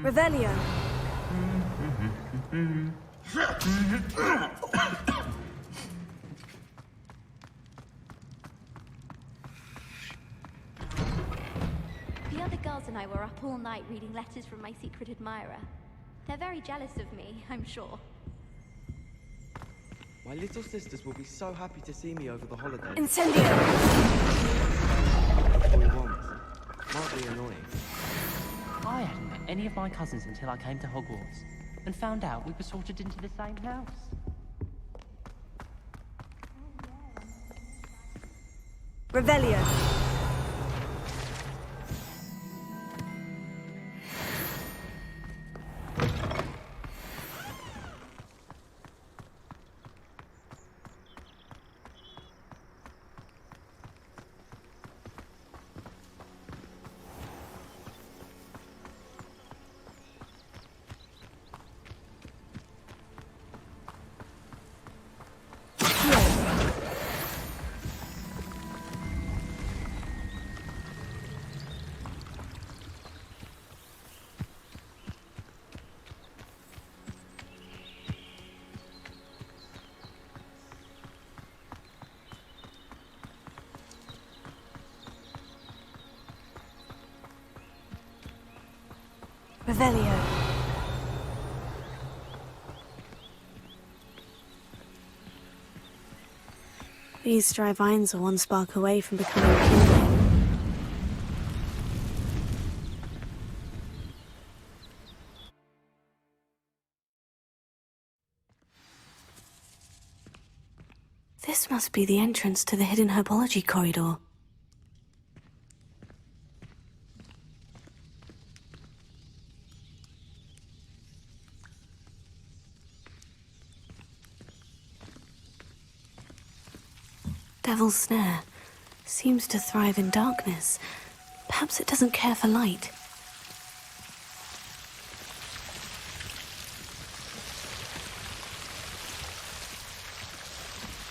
Revelio. The other girls and I were up all night reading letters from my secret admirer. They're very jealous of me, I'm sure. My little sisters will be so happy to see me over the holidays. Incendio! All we want. Might be annoying. I hadn't met any of my cousins until I came to Hogwarts, and found out we were sorted into the same house. Revelio. Revelio. These dry vines are one spark away from becoming kindling. This must be the entrance to the hidden herbology corridor. Devil's Snare seems to thrive in darkness. Perhaps it doesn't care for light.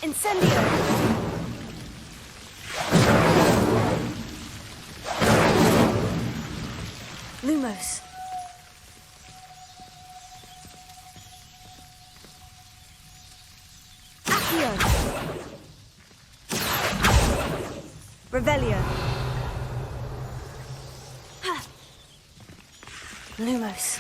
Incendio! Lumos. Accio! Revelio. Lumos.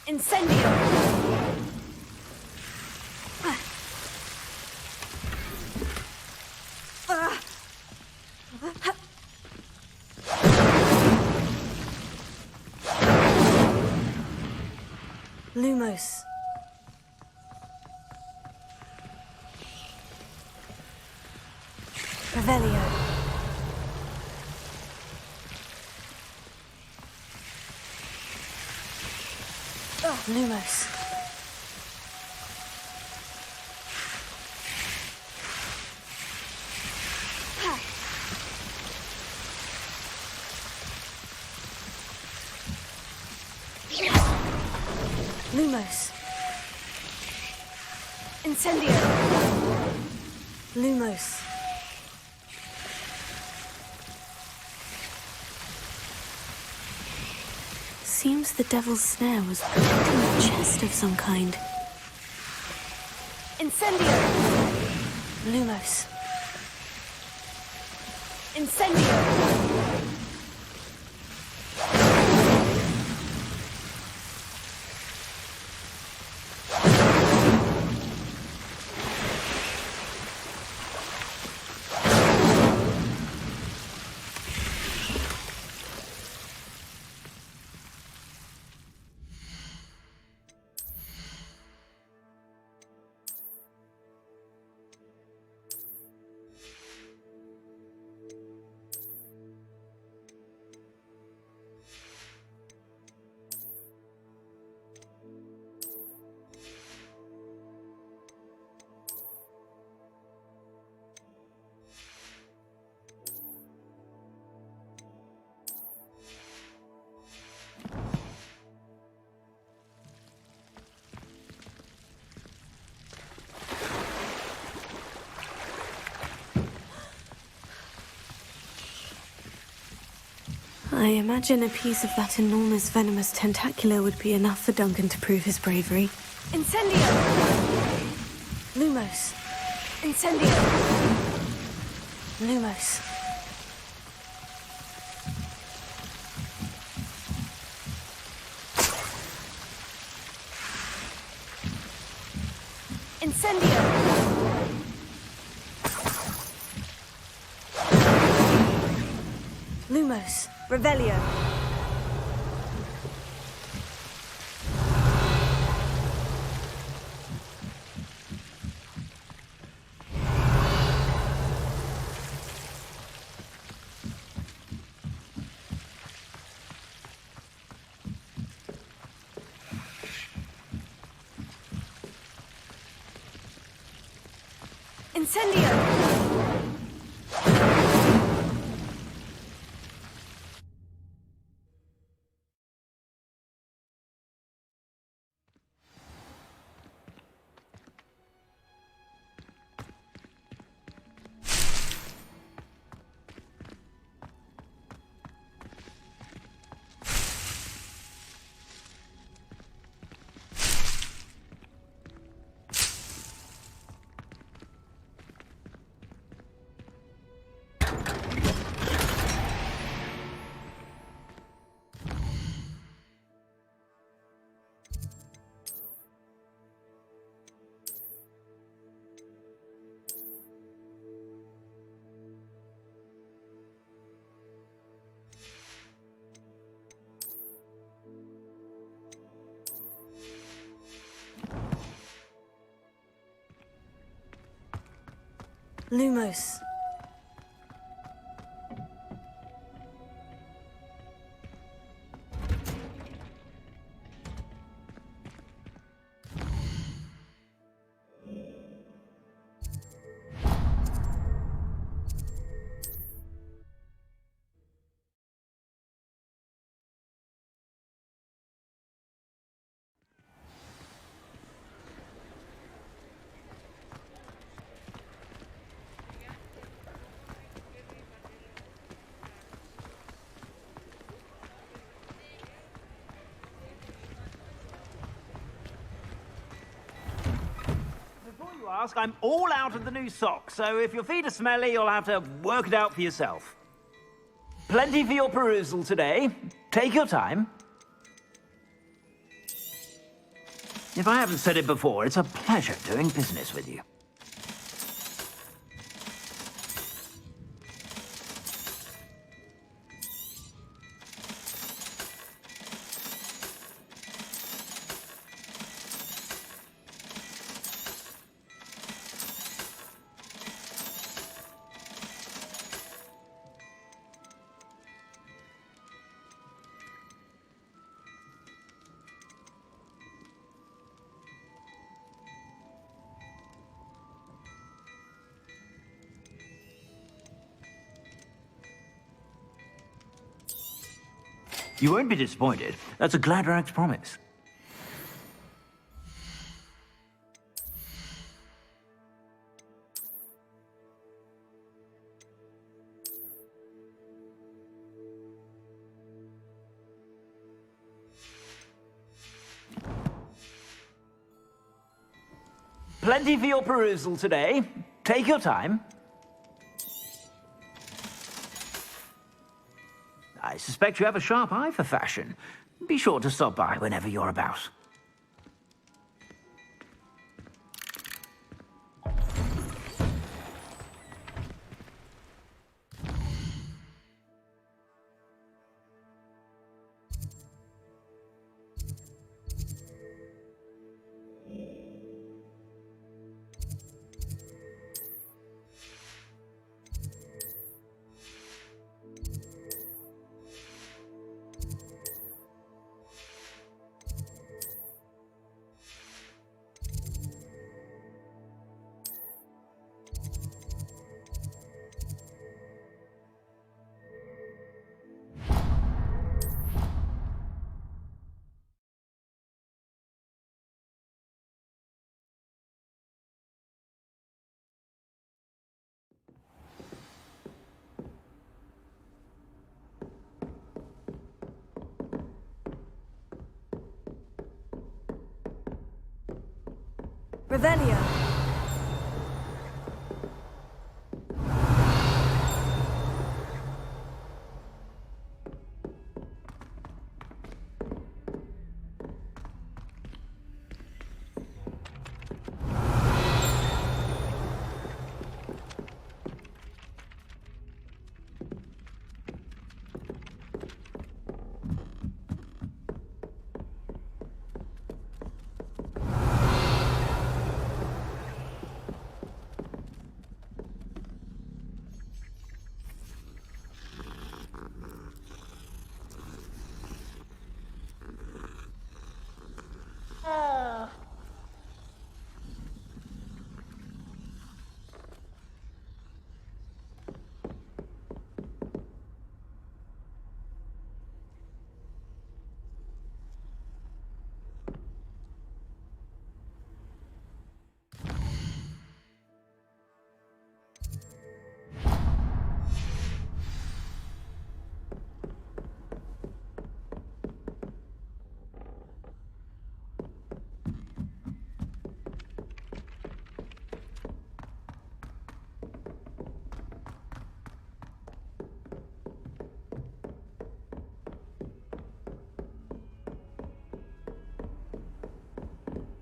Incendio. Lumos. Revelio. Lumos. Lumos. Incendio. Lumos. Seems the Devil's Snare was protecting a chest of some kind. Incendio. Lumos. Incendio. I imagine a piece of that enormous venomous tentacular would be enough for Duncan to prove his bravery. Incendio! Lumos. Incendio! Lumos. Incendio! Lumos. Revelio! Incendio! Lumos. Before you ask, I'm all out of the new socks, so if your feet are smelly, you'll have to work it out for yourself. Plenty for your perusal today. Take your time. If I haven't said it before, it's a pleasure doing business with you. You won't be disappointed. That's a Gladrag's promise. Plenty for your perusal today. Take your time. I suspect you have a sharp eye for fashion. Be sure to stop by whenever you're about. Revelio.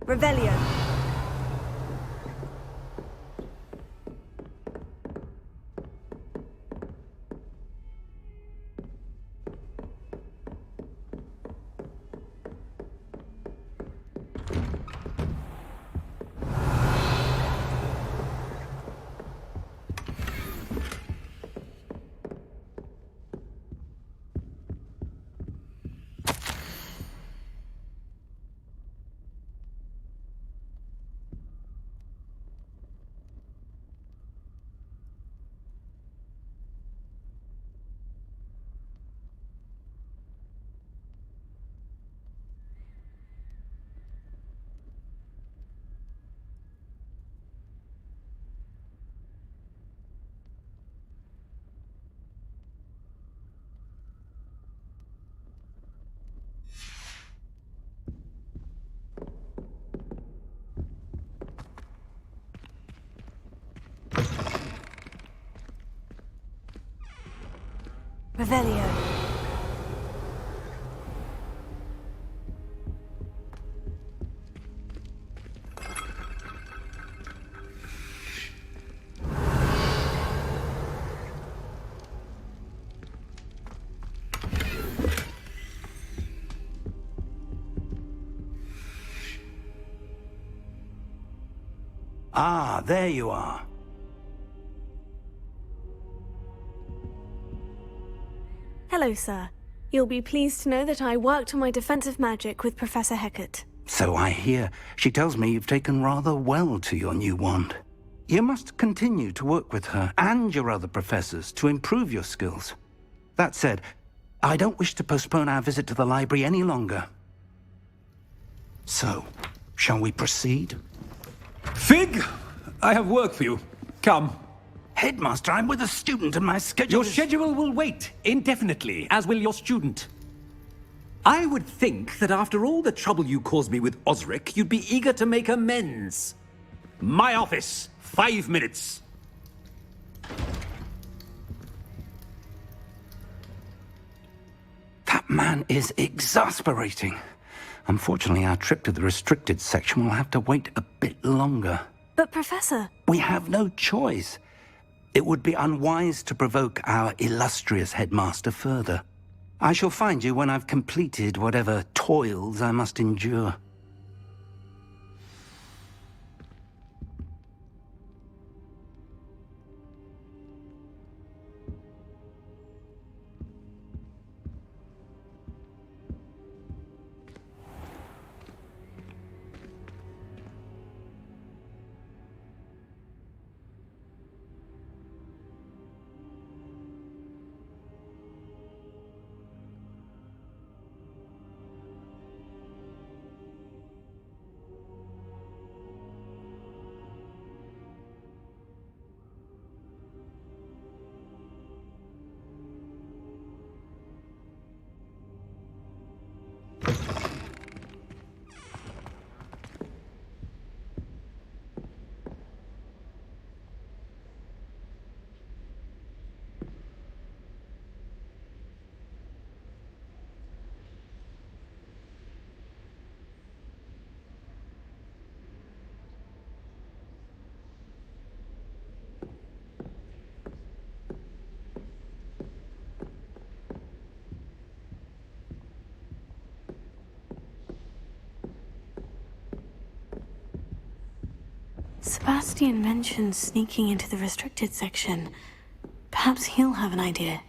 Revelio. Revelio. Ah, there you are. Hello, sir. You'll be pleased to know that I worked on my defensive magic with Professor Hecat. So I hear. She tells me you've taken rather well to your new wand. You must continue to work with her and your other professors to improve your skills. That said, I don't wish to postpone our visit to the library any longer. So, shall we proceed? Fig! I have work for you. Come. Headmaster, I'm with a student and my schedule Your schedule will wait indefinitely, as will your student. I would think that after all the trouble you caused me with Osric, you'd be eager to make amends. My office, 5 minutes. That man is exasperating. Unfortunately, our trip to the restricted section will have to wait a bit longer. But, Professor... We have no choice. It would be unwise to provoke our illustrious headmaster further. I shall find you when I've completed whatever toils I must endure. Sebastian mentioned sneaking into the restricted section. Perhaps he'll have an idea.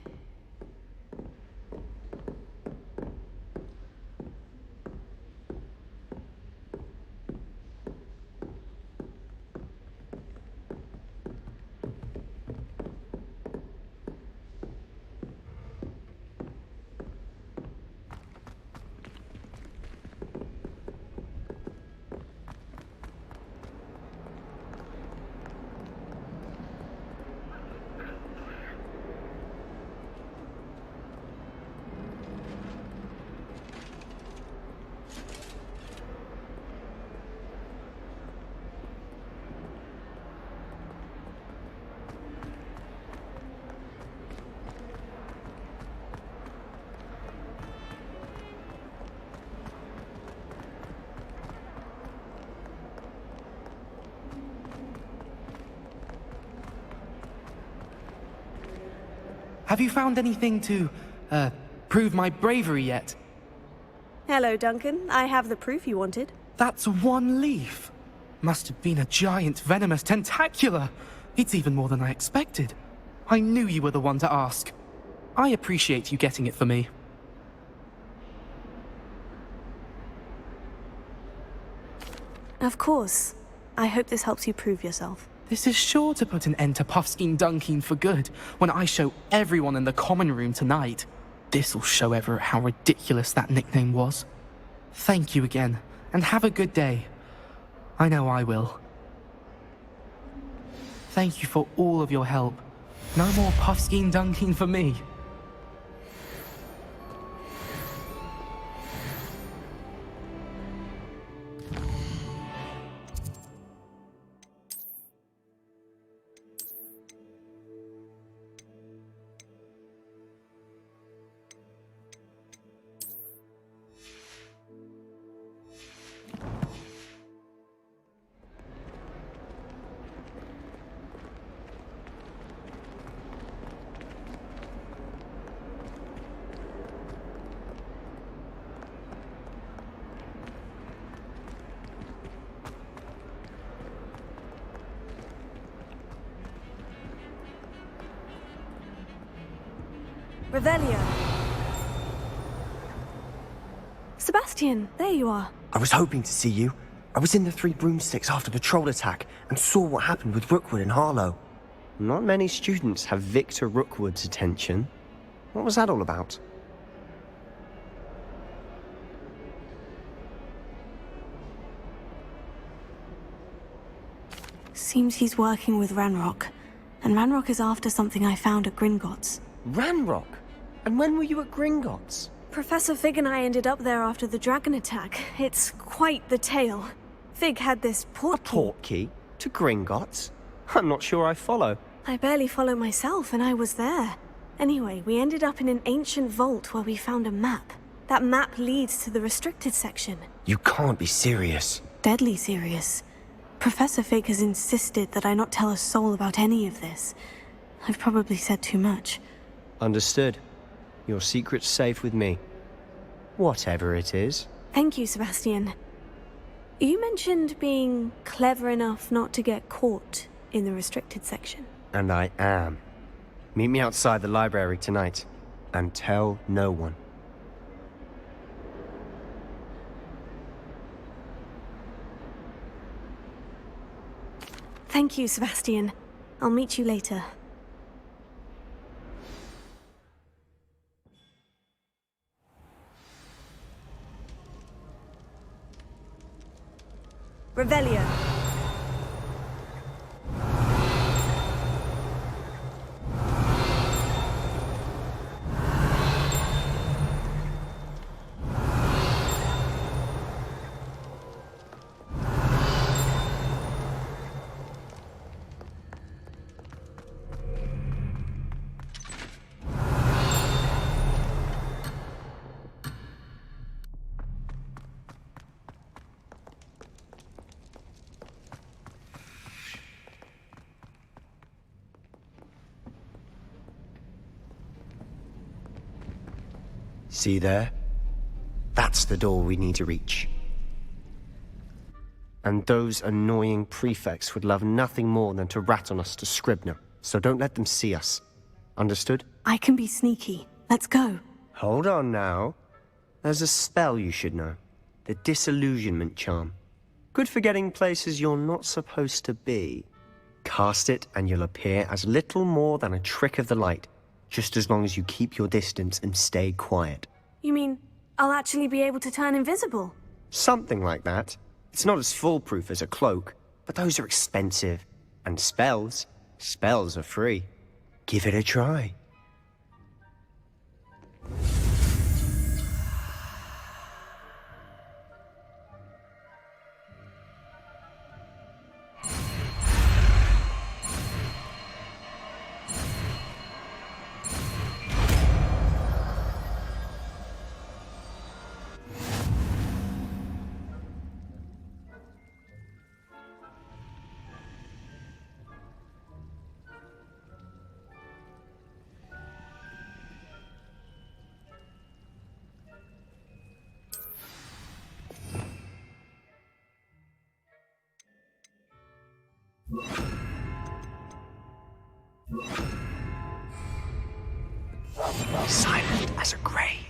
Have you found anything to, prove my bravery yet? Hello, Duncan. I have the proof you wanted. That's one leaf. Must have been a giant venomous tentacula. It's even more than I expected. I knew you were the one to ask. I appreciate you getting it for me. Of course. I hope this helps you prove yourself. This is sure to put an end to Puffskein Dunkin for good when I show everyone in the common room tonight. This'll show Everett how ridiculous that nickname was. Thank you again, and have a good day. I know I will. Thank you for all of your help. No more Puffskein Dunkin for me. Revelio. Sebastian, there you are. I was hoping to see you. I was in the Three Broomsticks after the troll attack and saw what happened with Rookwood and Harlow. Not many students have Victor Rookwood's attention. What was that all about? Seems he's working with Ranrock. And Ranrock is after something I found at Gringotts. Ranrock? And when were you at Gringotts? Professor Fig and I ended up there after the dragon attack. It's quite the tale. Fig had this port key. Portkey? To Gringotts? I'm not sure I follow. I barely follow myself, and I was there. Anyway, we ended up in an ancient vault where we found a map. That map leads to the restricted section. You can't be serious. Deadly serious. Professor Fig has insisted that I not tell a soul about any of this. I've probably said too much. Understood. Your secret's safe with me. Whatever it is. Thank you, Sebastian. You mentioned being clever enough not to get caught in the restricted section. And I am. Meet me outside the library tonight. And tell no one. Thank you, Sebastian. I'll meet you later. Revelio. See there? That's the door we need to reach. And those annoying prefects would love nothing more than to rat on us to Scribner, so don't let them see us. Understood? I can be sneaky. Let's go. Hold on now. There's a spell you should know. The Disillusionment Charm. Good for getting places you're not supposed to be. Cast it and you'll appear as little more than a trick of the light, just as long as you keep your distance and stay quiet. You mean I'll actually be able to turn invisible? Something like that. It's not as foolproof as a cloak, but those are expensive. And spells are free. Give it a try. Silent as a grave.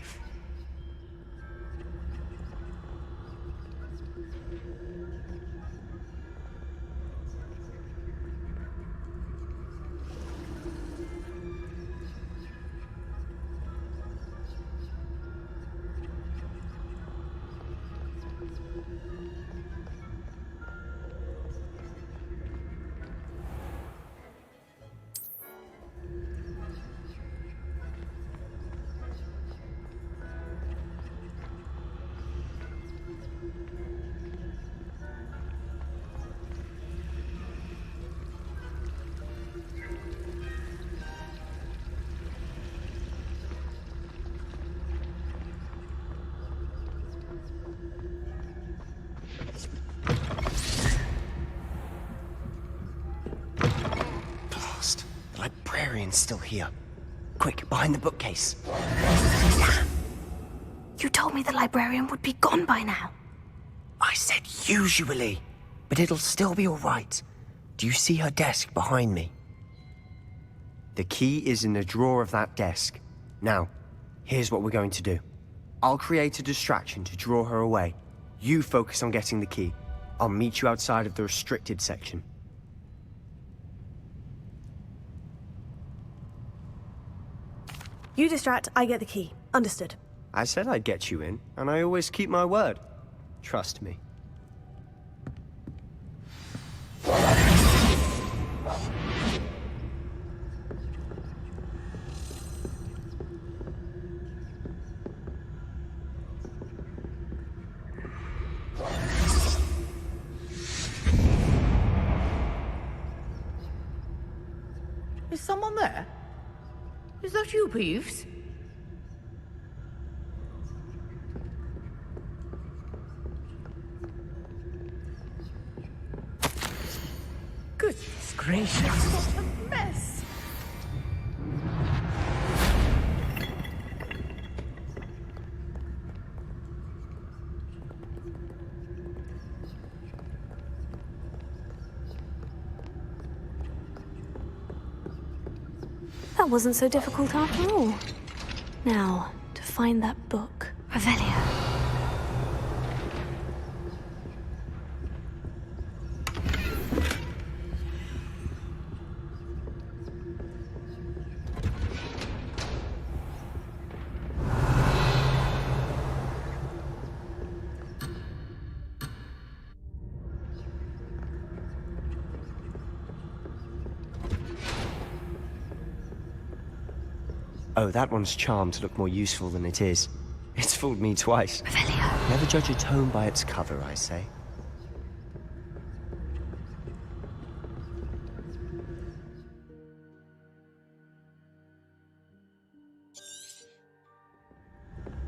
The librarian's still here. Quick, behind the bookcase. You told me the librarian would be gone by now. I said usually, but it'll still be all right. Do you see her desk behind me? The key is in the drawer of that desk. Now, here's what we're going to do. I'll create a distraction to draw her away. You focus on getting the key. I'll meet you outside of the restricted section. You distract, I get the key. Understood. I said I'd get you in, and I always keep my word. Trust me. Is someone there? Is that you, Peeves? Goodness gracious, what a mess! That wasn't so difficult after all. Now, to find that book. Revelio. Oh, that one's charmed to look more useful than it is. It's fooled me twice. Revelio. Never judge a tome by its cover, I say.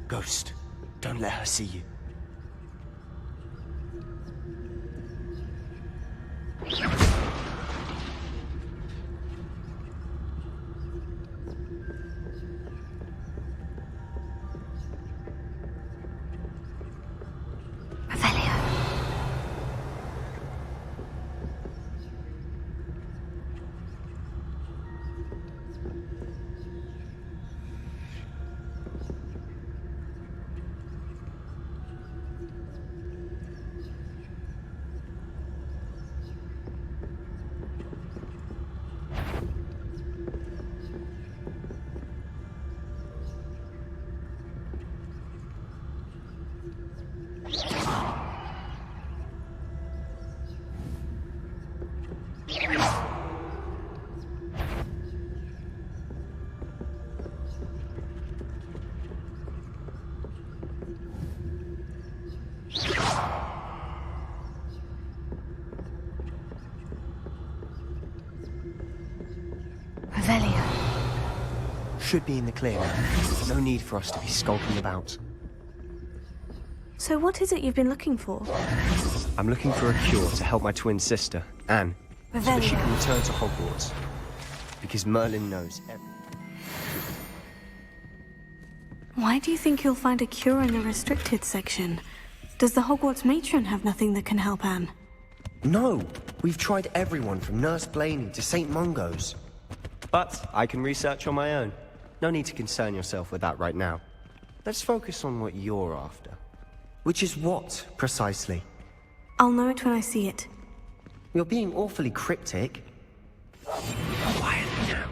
Ghost, don't let her see you. Revelio. Should be in the clear now. No need for us to be skulking about. So what is it you've been looking for? I'm looking for a cure to help my twin sister, Anne, so that she can return to Hogwarts. Because Merlin knows everything. Why do you think you'll find a cure in the restricted section? Does the Hogwarts matron have nothing that can help Anne? No! We've tried everyone from Nurse Blaney to St. Mungo's. But I can research on my own. No need to concern yourself with that right now. Let's focus on what you're after. Which is what, precisely? I'll know it when I see it. You're being awfully cryptic. Quietly now.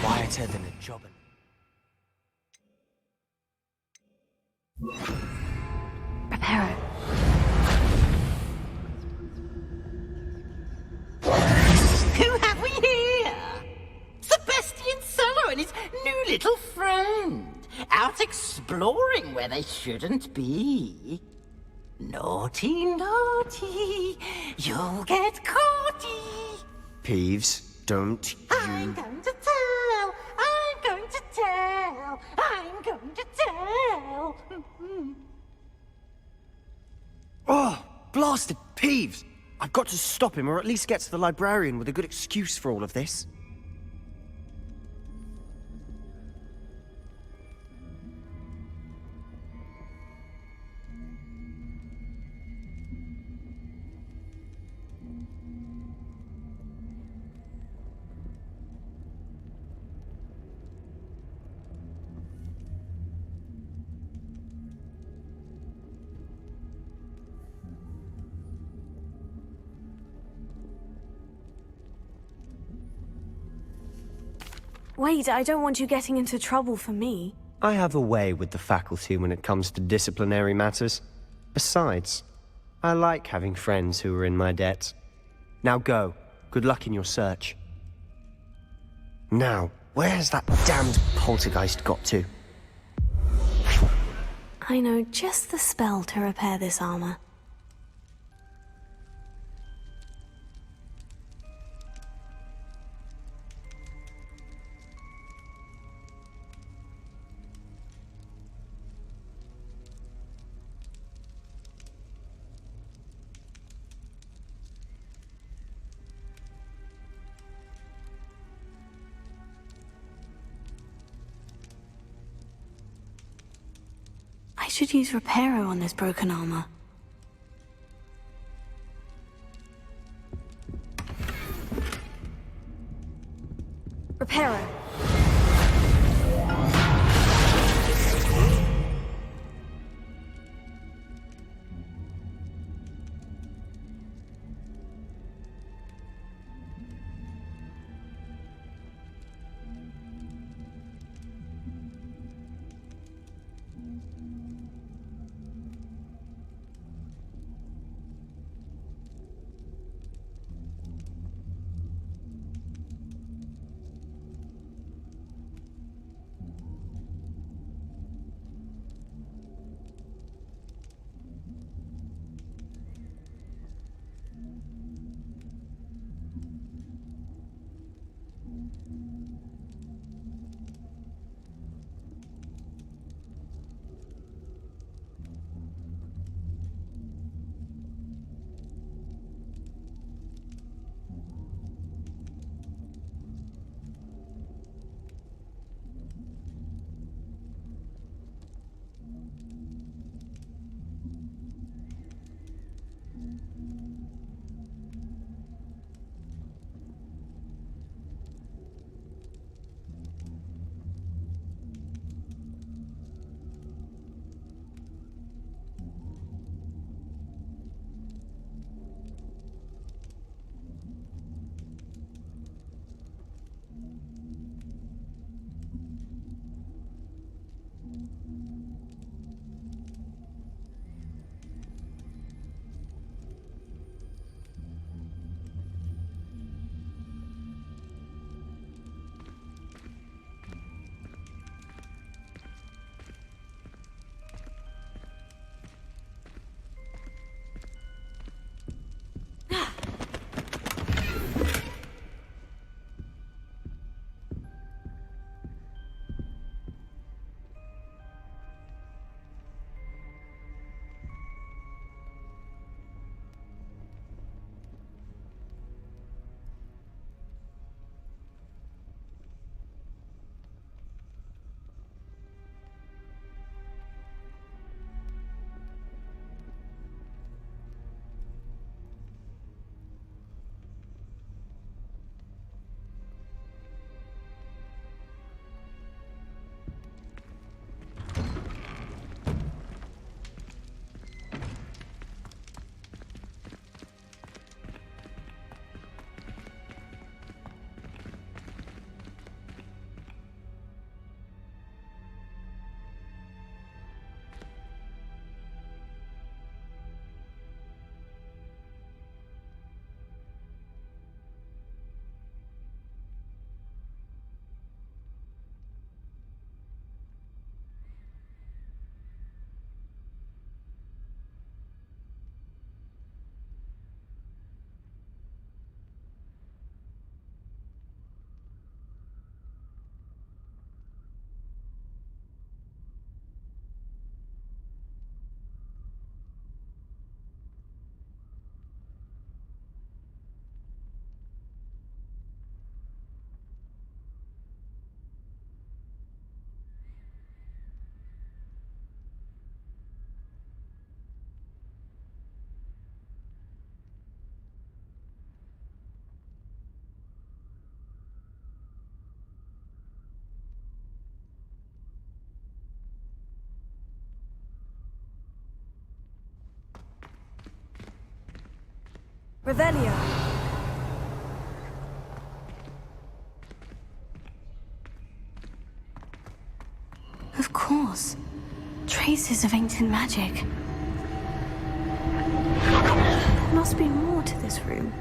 Quieter than a jobbin'. Reparo. Who have we here? Sebastian Solo and his new little friend. Out exploring where they shouldn't be. Naughty, naughty. You'll get caughty. Peeves, don't you... I'm going to tell. I'm going to tell. I'm going to tell. Oh, blasted Peeves! I've got to stop him, or at least get to the librarian with a good excuse for all of this. Wait, I don't want you getting into trouble for me. I have a way with the faculty when it comes to disciplinary matters. Besides, I like having friends who are in my debt. Now go. Good luck in your search. Now, where's that damned poltergeist got to? I know just the spell to repair this armor. I should use Reparo on this broken armor. Reparo. Revelio. Of course. Traces of ancient magic. There must be more to this room.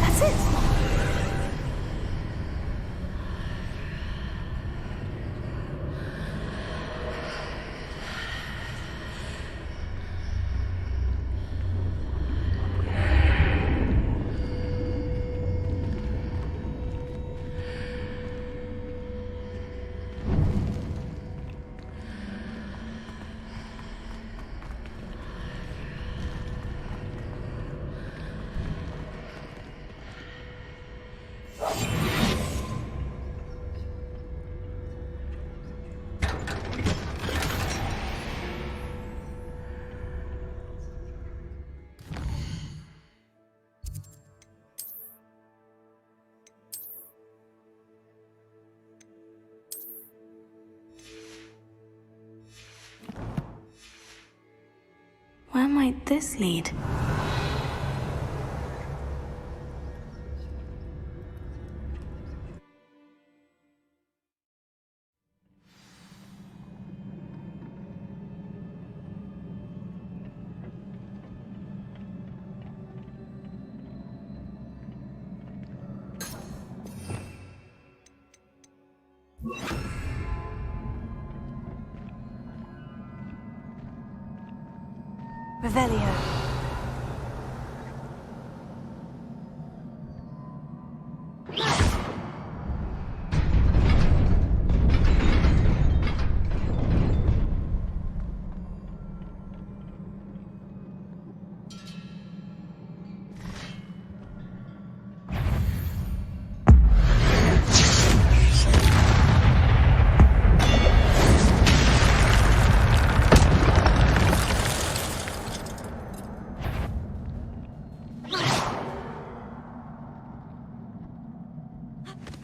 That's it! Where might this lead? Revelio.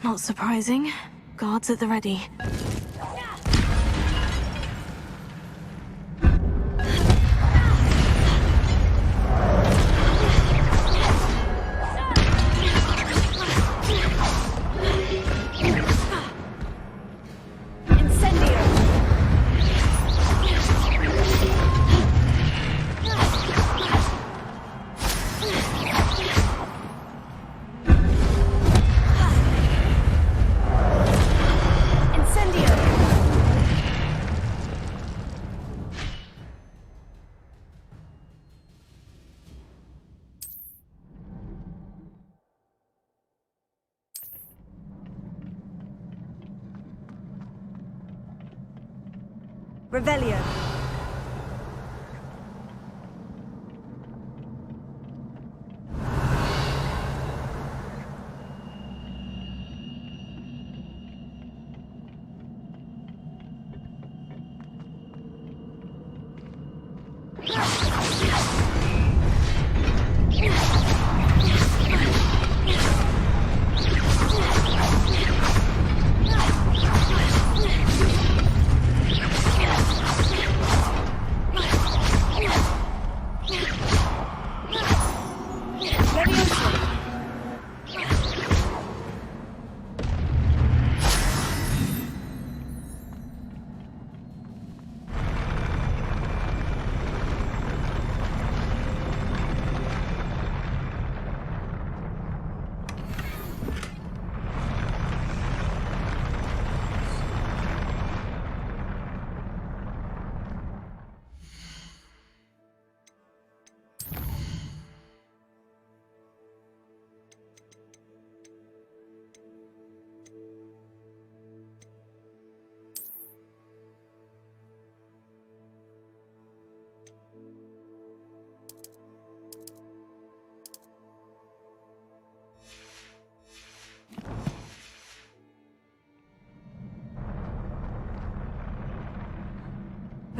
Not surprising. Guards at the ready. Revelio.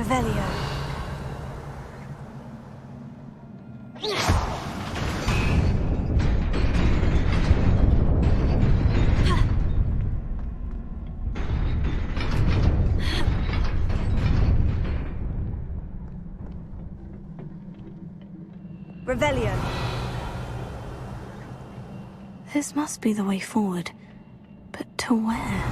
Revelio. Revelio. This must be the way forward. But to where?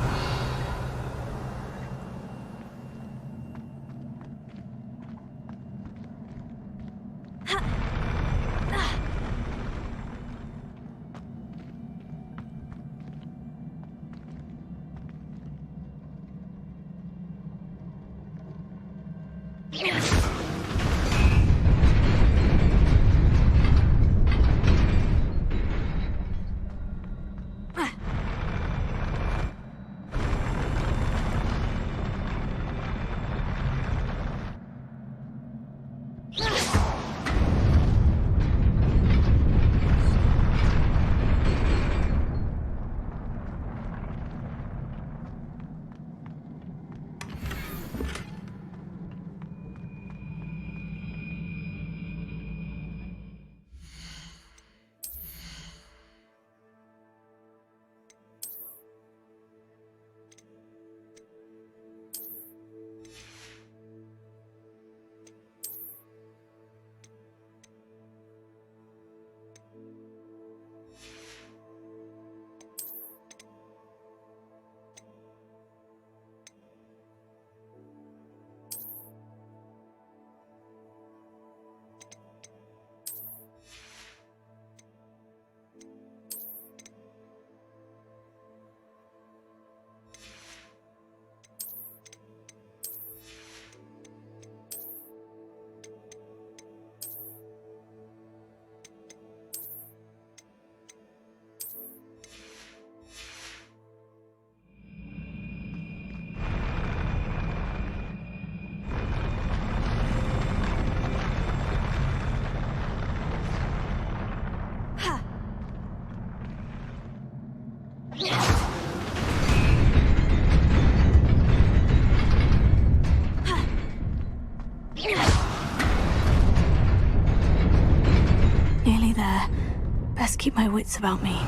Nearly there. Best keep my wits about me.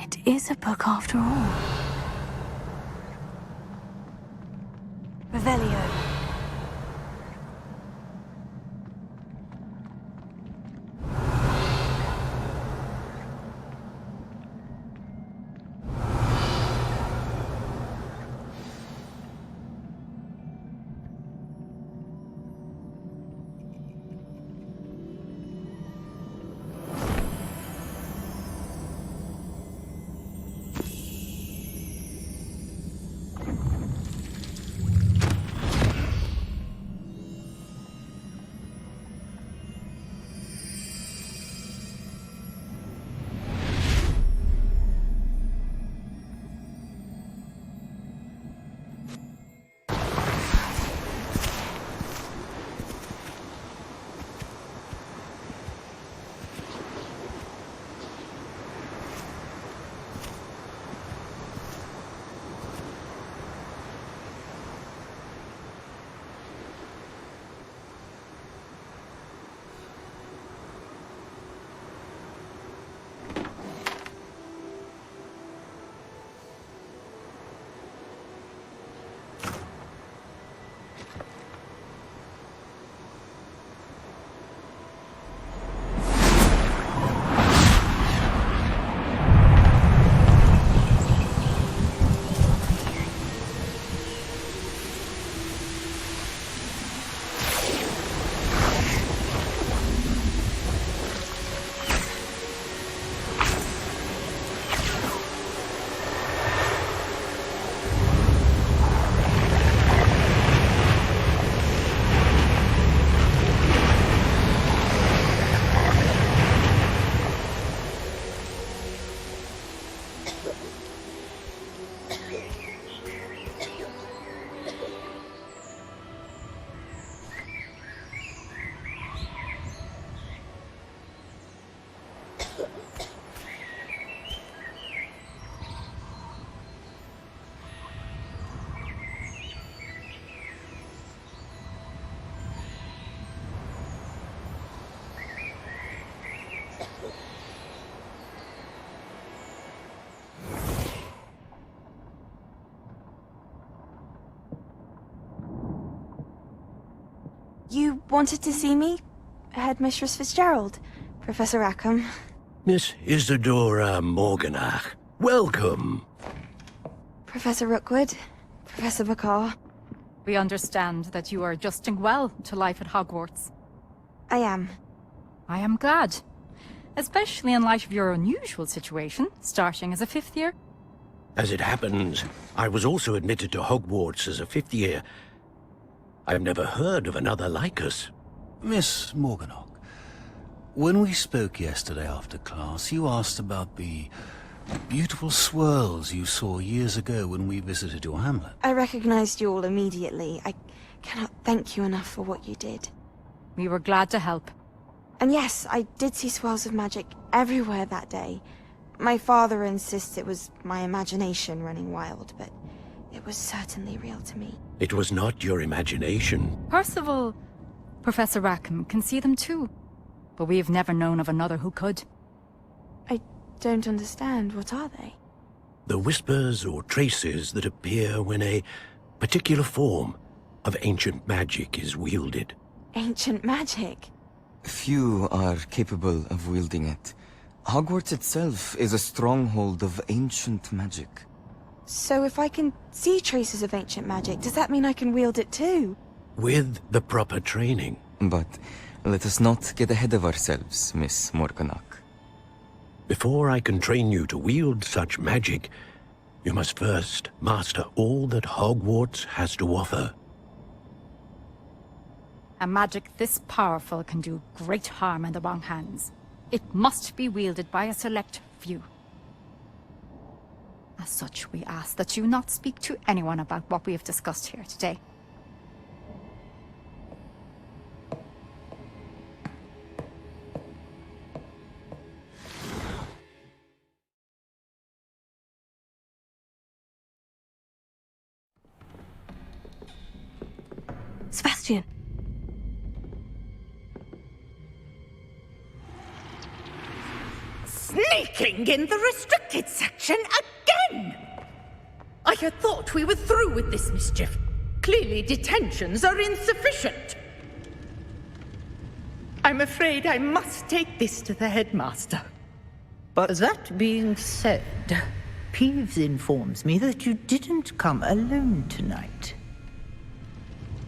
It is a book after all. Revelio. You wanted to see me? Headmistress Fitzgerald? Professor Rackham? Miss Isadora Morganach, welcome. Professor Rookwood? Professor Bakar? We understand that you are adjusting well to life at Hogwarts. I am. I am glad. Especially in light of your unusual situation, starting as a 5th year. As it happens, I was also admitted to Hogwarts as a 5th year. I've never heard of another like us. Miss Morganach, when we spoke yesterday after class, you asked about the beautiful swirls you saw years ago when we visited your hamlet. I recognized you all immediately. I cannot thank you enough for what you did. We were glad to help. And yes, I did see swirls of magic everywhere that day. My father insists it was my imagination running wild, but it was certainly real to me. It was not your imagination. Percival, Professor Rackham can see them too. But we have never known of another who could. I don't understand. What are they? The whispers or traces that appear when a particular form of ancient magic is wielded. Ancient magic? Few are capable of wielding it. Hogwarts itself is a stronghold of ancient magic. So if I can see traces of ancient magic, does that mean I can wield it too? With the proper training. But let us not get ahead of ourselves, Miss Morganach. Before I can train you to wield such magic, you must first master all that Hogwarts has to offer. A magic this powerful can do great harm in the wrong hands. It must be wielded by a select few. As such, we ask that you not speak to anyone about what we have discussed here today. Sebastian. Sneaking in the restricted section again! I had thought we were through with this mischief. Clearly detentions are insufficient. I'm afraid I must take this to the headmaster. But that being said, Peeves informs me that you didn't come alone tonight.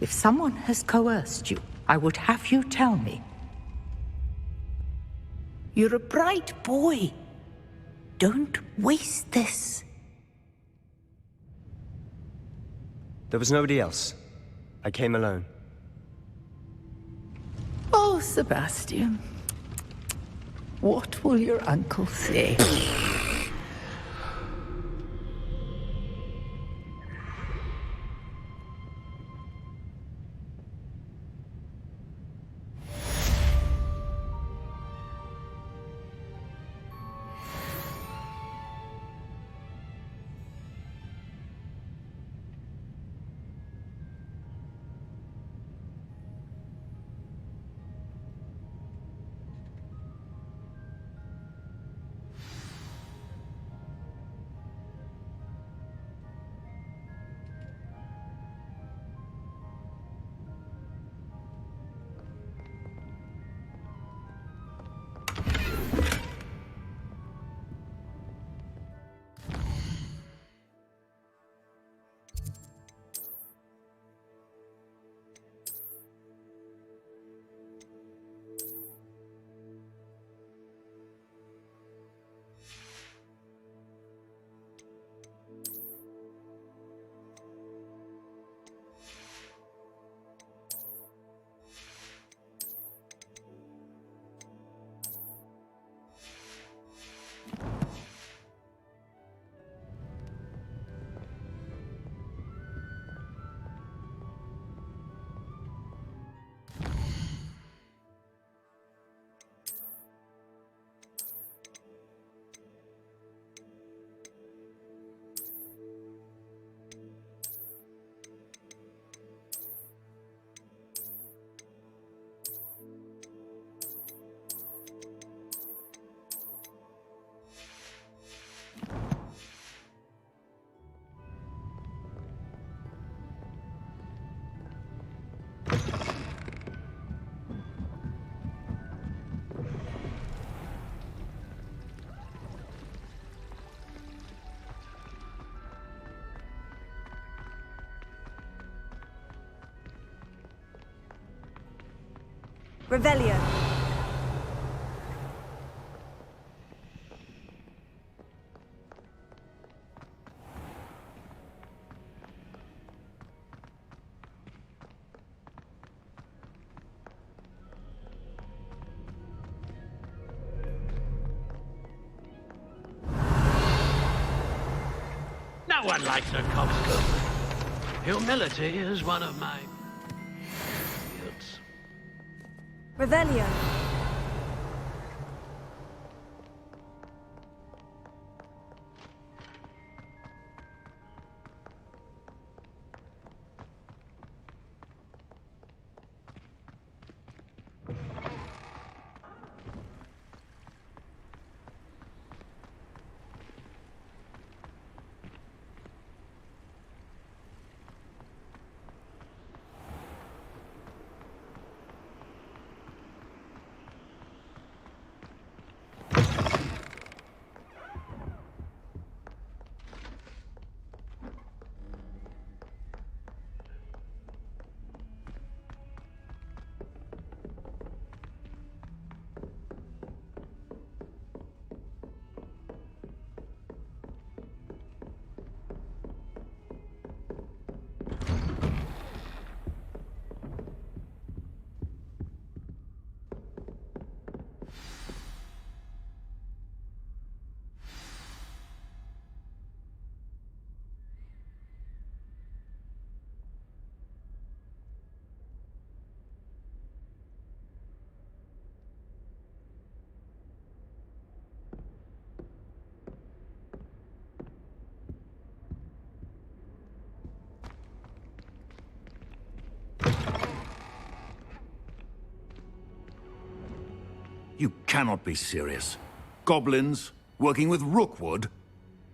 If someone has coerced you, I would have you tell me. You're a bright boy. Don't waste this. There was nobody else. I came alone. Oh, Sebastian. What will your uncle say? Revelio. No one likes a coxcomb. Humility is one of my gifts. Revelio. You cannot be serious. Goblins working with Rookwood?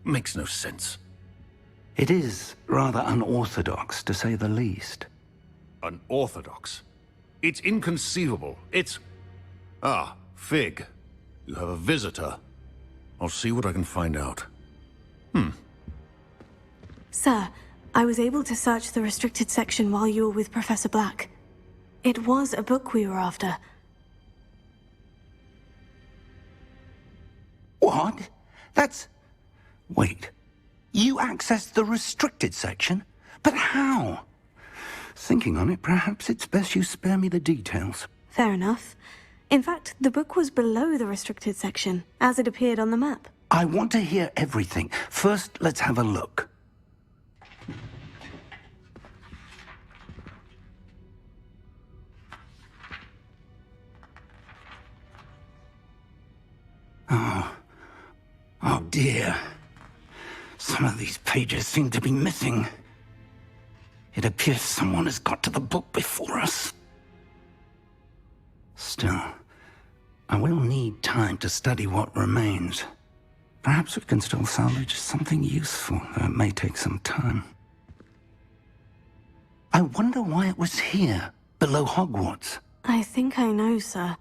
Makes no sense. It is rather unorthodox, to say the least. Unorthodox? It's inconceivable. It's... Ah, Fig. You have a visitor. I'll see what I can find out. Sir, I was able to search the restricted section while you were with Professor Black. It was a book we were after. What? That's... Wait. You accessed the restricted section? But how? Thinking on it, perhaps it's best you spare me the details. Fair enough. In fact, the book was below the restricted section, as it appeared on the map. I want to hear everything. First, let's have a look. Oh dear. Some of these pages seem to be missing. It appears someone has got to the book before us. Still, I will need time to study what remains. Perhaps we can still salvage something useful, though it may take some time. I wonder why it was here, below Hogwarts. I think I know, sir.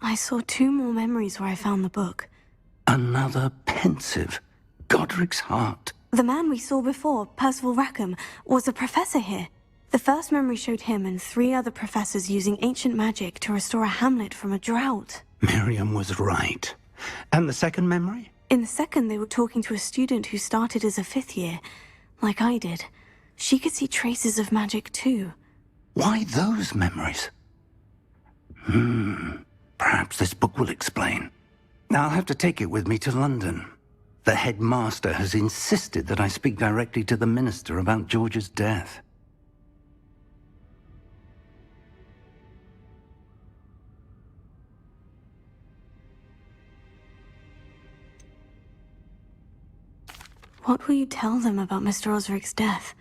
I saw 2 more memories where I found the book. Another pensive. Godric's heart. The man we saw before, Percival Rackham, was a professor here. The first memory showed him and 3 other professors using ancient magic to restore a hamlet from a drought. Miriam was right. And the second memory? In the second, they were talking to a student who started as a 5th year, like I did. She could see traces of magic too. Why those memories? Perhaps this book will explain. I'll have to take it with me to London. The headmaster has insisted that I speak directly to the minister about George's death. What will you tell them about Mr. Osric's death?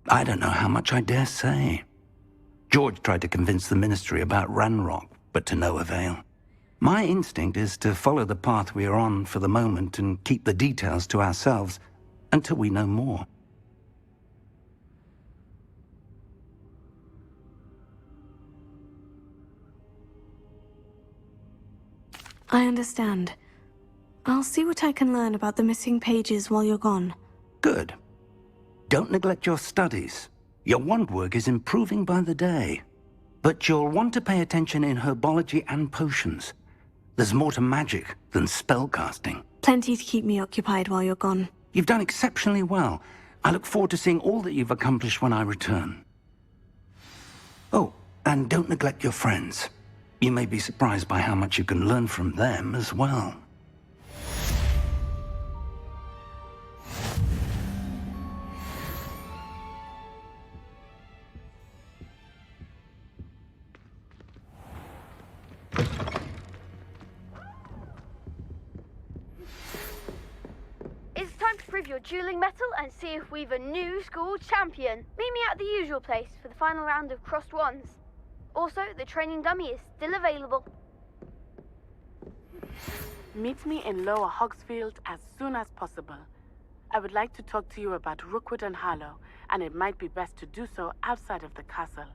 I don't know how much I dare say. George tried to convince the ministry about Ranrock, but to no avail. My instinct is to follow the path we are on for the moment and keep the details to ourselves until we know more. I understand. I'll see what I can learn about the missing pages while you're gone. Good. Don't neglect your studies. Your wand work is improving by the day. But you'll want to pay attention in herbology and potions. There's more to magic than spellcasting. Plenty to keep me occupied while you're gone. You've done exceptionally well. I look forward to seeing all that you've accomplished when I return. Oh, and don't neglect your friends. You may be surprised by how much you can learn from them as well. It's time to prove your dueling mettle and see if we've a new school champion. Meet me at the usual place for the final round of crossed wands. Also, the training dummy is still available. Meet me in Lower Hogsfield as soon as possible. I would like to talk to you about Rookwood and Harlow, and it might be best to do so outside of the castle.